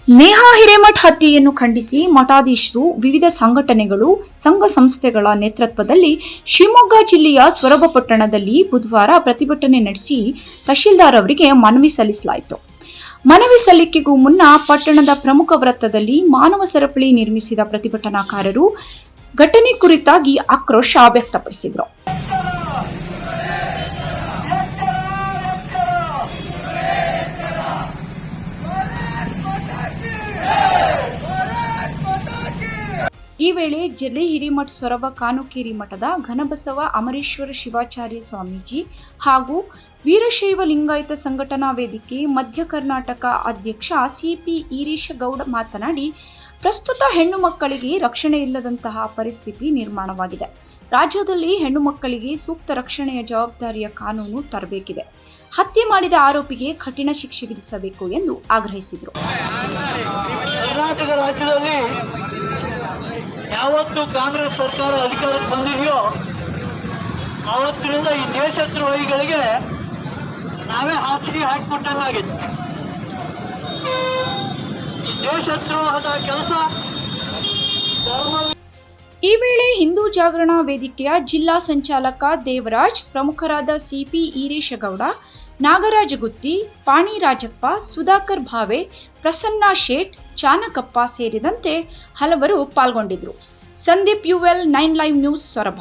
ನೇಹಾ ಹಿರೇಮಠ್ ಹತ್ಯೆಯನ್ನು ಖಂಡಿಸಿ ಮಠಾಧೀಶರು, ವಿವಿಧ ಸಂಘಟನೆಗಳು, ಸಂಘ ಸಂಸ್ಥೆಗಳ ನೇತೃತ್ವದಲ್ಲಿ ಶಿವಮೊಗ್ಗ ಜಿಲ್ಲೆಯ ಸೊರಬ ಪಟ್ಟಣದಲ್ಲಿ ಬುಧವಾರ ಪ್ರತಿಭಟನೆ ನಡೆಸಿ ತಹಶೀಲ್ದಾರ್ ಅವರಿಗೆ ಮನವಿ ಸಲ್ಲಿಸಲಾಯಿತು. ಮನವಿ ಸಲ್ಲಿಕೆಗೂ ಮುನ್ನ ಪಟ್ಟಣದ ಪ್ರಮುಖ ವೃತ್ತದಲ್ಲಿ ಮಾನವ ಸರಪಳಿ ನಿರ್ಮಿಸಿದ ಪ್ರತಿಭಟನಾಕಾರರು ಘಟನೆ ಕುರಿತಾಗಿ ಆಕ್ರೋಶ ವ್ಯಕ್ತಪಡಿಸಿದರು. ಈ ವೇಳೆ ಜಲ್ಲಿ ಹಿರೇಮಠ್ ಸೊರಬ ಕಾನುಕೇರಿ ಮಠದ ಘನಬಸವ ಅಮರೇಶ್ವರ ಶಿವಾಚಾರ್ಯ ಸ್ವಾಮೀಜಿ ಹಾಗೂ ವೀರಶೈವ ಲಿಂಗಾಯತ ಸಂಘಟನಾ ವೇದಿಕೆ ಮಧ್ಯ ಕರ್ನಾಟಕ ಅಧ್ಯಕ್ಷ ಸಿಪಿ ಈರೀಶಗೌಡ ಮಾತನಾಡಿ, ಪ್ರಸ್ತುತ ಹೆಣ್ಣು ಮಕ್ಕಳಿಗೆ ರಕ್ಷಣೆ ಇಲ್ಲದಂತಹ ಪರಿಸ್ಥಿತಿ ನಿರ್ಮಾಣವಾಗಿದೆ. ರಾಜ್ಯದಲ್ಲಿ ಹೆಣ್ಣು ಮಕ್ಕಳಿಗೆ ಸೂಕ್ತ ರಕ್ಷಣೆಯ ಜವಾಬ್ದಾರಿಯ ಕಾನೂನು ತರಬೇಕಿದೆ. ಹತ್ಯೆ ಮಾಡಿದ ಆರೋಪಿಗೆ ಕಠಿಣ ಶಿಕ್ಷೆ ವಿಧಿಸಬೇಕು ಎಂದು ಆಗ್ರಹಿಸಿದರು. ಕರ್ನಾಟಕ ರಾಜ್ಯದಲ್ಲಿ ಯಾವತ್ತು ಕಾಂಗ್ರೆಸ್ ಸರ್ಕಾರ ಅಧಿಕಾರಕ್ಕೆ ಬಂದಿದೆಯೋ ಆವತ್ತಿನಿಂದ ಈ ದೇಶದ್ರೋಹಿಗಳಿಗೆ ನಾವೇ ಹಾಸಿಗೆ ಹಾಕಿಕೊಟ್ಟಂಗಾಗಿದೆ. ದೇಶದ್ರೋಹದ ಕೆಲಸ ಈ ವೇಳೆ ಹಿಂದೂ ಜಾಗರಣಾ ವೇದಿಕೆಯ ಜಿಲ್ಲಾ ಸಂಚಾಲಕ ದೇವರಾಜ್, ಪ್ರಮುಖರಾದ ಸಿಪಿ ಈರೇಶಗೌಡ, ನಾಗರಾಜ ಗುತ್ತಿ, ಪಾಣಿ ರಾಜಪ್ಪ, ಸುಧಾಕರ್ ಭಾವೆ, ಪ್ರಸನ್ನ ಶೇಟ್, ಚಾನಕಪ್ಪ ಸೇರಿದಂತೆ ಹಲವರು ಪಾಲ್ಗೊಂಡಿದ್ದರು. Sandeep UL 9 live news, Soraba.